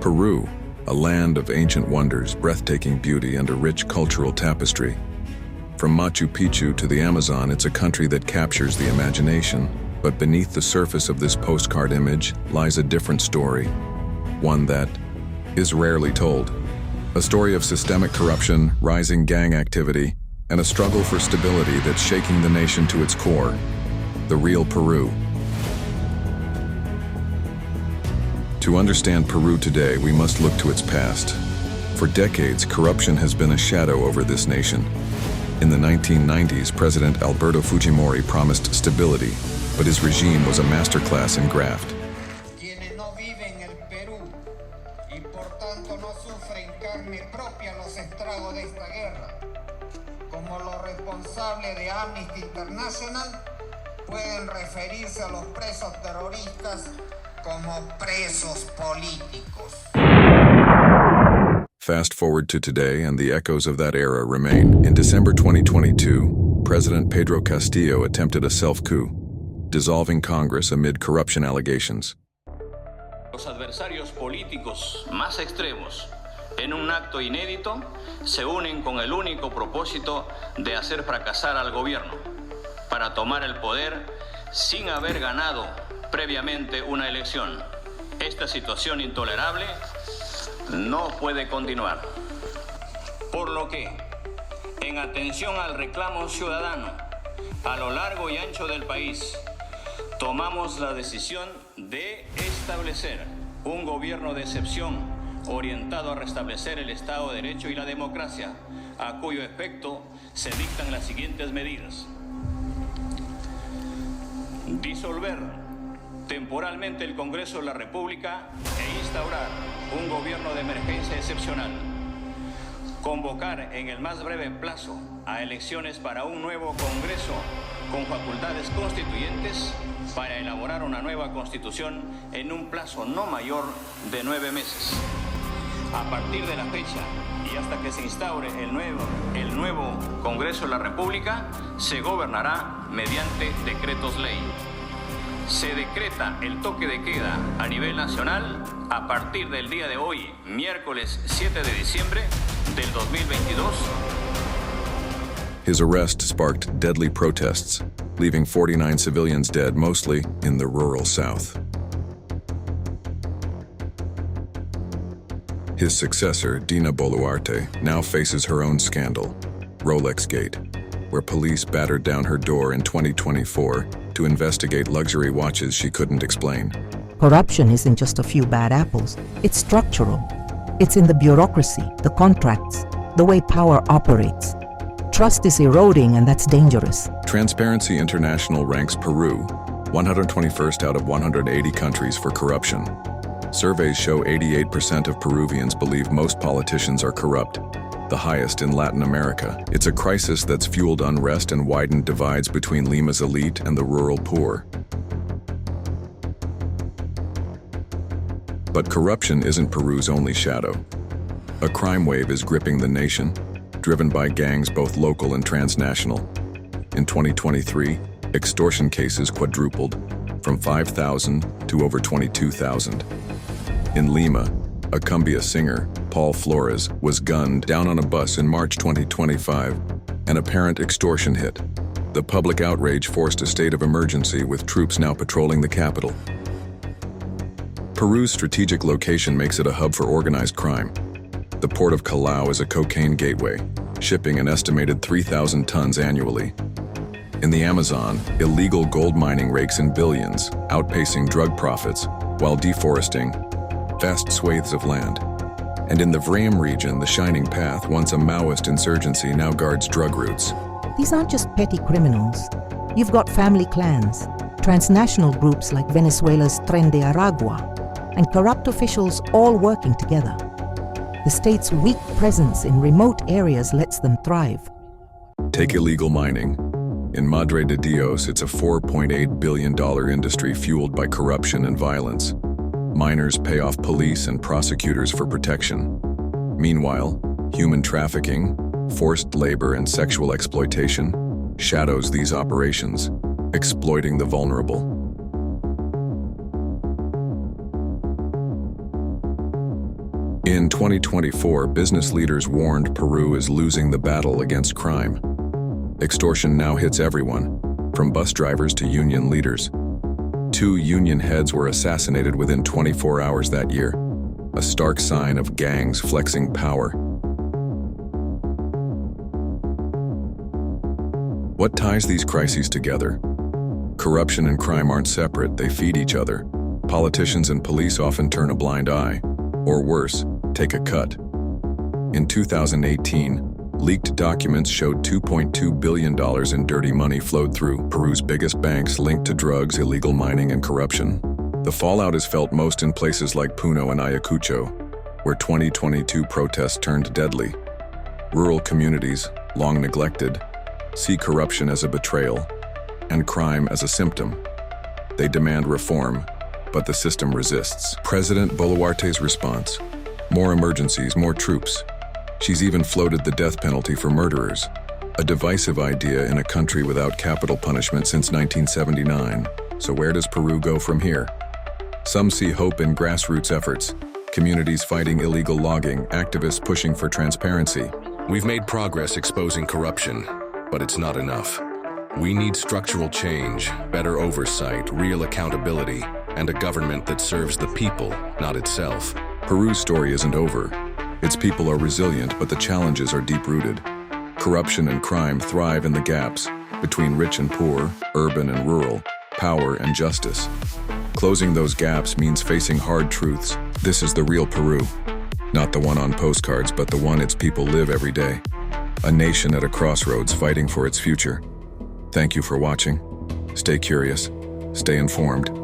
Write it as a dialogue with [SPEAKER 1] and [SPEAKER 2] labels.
[SPEAKER 1] Peru, a land of ancient wonders, breathtaking beauty, and a rich cultural tapestry. From Machu Picchu to the Amazon, it's a country that captures the imagination. But beneath the surface of this postcard image lies a different story, one that is rarely told. A story of systemic corruption, rising gang activity, and a struggle for stability that's shaking the nation to its core. The real Peru. To understand Peru today, we must look to its past. For decades, corruption has been a shadow over this nation. In the 1990s, President Alberto Fujimori promised stability, but his regime was a masterclass in graft.
[SPEAKER 2] Quienes no viven el Perú y por tanto no sufren carne propia los estragos de esta guerra, como los responsables de Amnesty International, pueden referirse a los presos terroristas como presos políticos.
[SPEAKER 1] Fast forward to today, and the echoes of that era remain. In December 2022, President Pedro Castillo attempted a self-coup, dissolving Congress amid corruption allegations.
[SPEAKER 3] Los adversarios políticos más extremos, en un acto inédito, se unen con el único propósito de hacer fracasar al gobierno, para tomar el poder sin haber ganado previamente una elección. Esta situación intolerable no puede continuar. Por lo que, en atención al reclamo ciudadano a lo largo y ancho del país, tomamos la decisión de establecer un gobierno de excepción orientado a restablecer el Estado de Derecho y la democracia, a cuyo efecto se dictan las siguientes medidas. Disolver temporalmente el Congreso de la República e instaurar un gobierno de emergencia excepcional. Convocar en el más breve plazo a elecciones para un nuevo Congreso con facultades constituyentes para elaborar una nueva Constitución en un plazo no mayor de 9 meses. A partir de la fecha y hasta que se instaure el nuevo Congreso de la República, se gobernará mediante decretos ley. Se decreta el toque de queda a nivel nacional a partir del día de hoy, miércoles 7 de diciembre del 2022.
[SPEAKER 1] His arrest sparked deadly protests, leaving 49 civilians dead, mostly in the rural south. His successor, Dina Boluarte, now faces her own scandal, Rolex Gate, where police battered down her door in 2024 to investigate luxury watches she couldn't explain.
[SPEAKER 4] Corruption isn't just a few bad apples. It's structural. It's in the bureaucracy, the contracts, the way power operates. Trust is eroding, and that's dangerous.
[SPEAKER 1] Transparency International ranks Peru 121st out of 180 countries for corruption. Surveys show 88% of Peruvians believe most politicians are corrupt, the highest in Latin America. It's a crisis that's fueled unrest and widened divides between Lima's elite and the rural poor. But corruption isn't Peru's only shadow. A crime wave is gripping the nation, driven by gangs both local and transnational. In 2023, extortion cases quadrupled, from 5,000 to over 22,000. In Lima, a cumbia singer, Paul Flores, was gunned down on a bus in March 2025, an apparent extortion hit. The public outrage forced a state of emergency, with troops now patrolling the capital. Peru's strategic location makes it a hub for organized crime. The port of Callao is a cocaine gateway, shipping an estimated 3,000 tons annually. In the Amazon, illegal gold mining rakes in billions, outpacing drug profits while deforesting vast swathes of land. And in the Vrem region, the Shining Path, once a Maoist insurgency, now guards drug routes.
[SPEAKER 4] These aren't just petty criminals. You've got family clans, transnational groups like Venezuela's Tren de Aragua, and corrupt officials all working together. The state's weak presence in remote areas lets them thrive.
[SPEAKER 1] Take illegal mining. In Madre de Dios, it's a $4.8 billion industry fueled by corruption and violence. Miners pay off police and prosecutors for protection. Meanwhile, human trafficking, forced labor, and sexual exploitation shadows these operations, exploiting the vulnerable. In 2024, business leaders warned Peru is losing the battle against crime. Extortion now hits everyone, from bus drivers to union leaders. 2 union heads were assassinated within 24 hours that year, a stark sign of gangs flexing power. What ties these crises together? Corruption and crime aren't separate, they feed each other. Politicians and police often turn a blind eye, or worse, take a cut. In 2018, leaked documents showed $2.2 billion in dirty money flowed through Peru's biggest banks linked to drugs, illegal mining, and corruption. The fallout is felt most in places like Puno and Ayacucho, where 2022 protests turned deadly. Rural communities, long neglected, see corruption as a betrayal and crime as a symptom. They demand reform, but the system resists. President Boluarte's response: more emergencies, more troops. She's even floated the death penalty for murderers, a divisive idea in a country without capital punishment since 1979. So where does Peru go from here? Some see hope in grassroots efforts, communities fighting illegal logging, activists pushing for transparency.
[SPEAKER 5] We've made progress exposing corruption, but it's not enough. We need structural change, better oversight, real accountability, and a government that serves the people, not itself.
[SPEAKER 1] Peru's story isn't over. Its people are resilient, but the challenges are deep-rooted. Corruption and crime thrive in the gaps between rich and poor, urban and rural, power and justice. Closing those gaps means facing hard truths. This is the real Peru, not the one on postcards, but the one its people live every day. A nation at a crossroads fighting for its future. Thank you for watching. Stay curious, stay informed.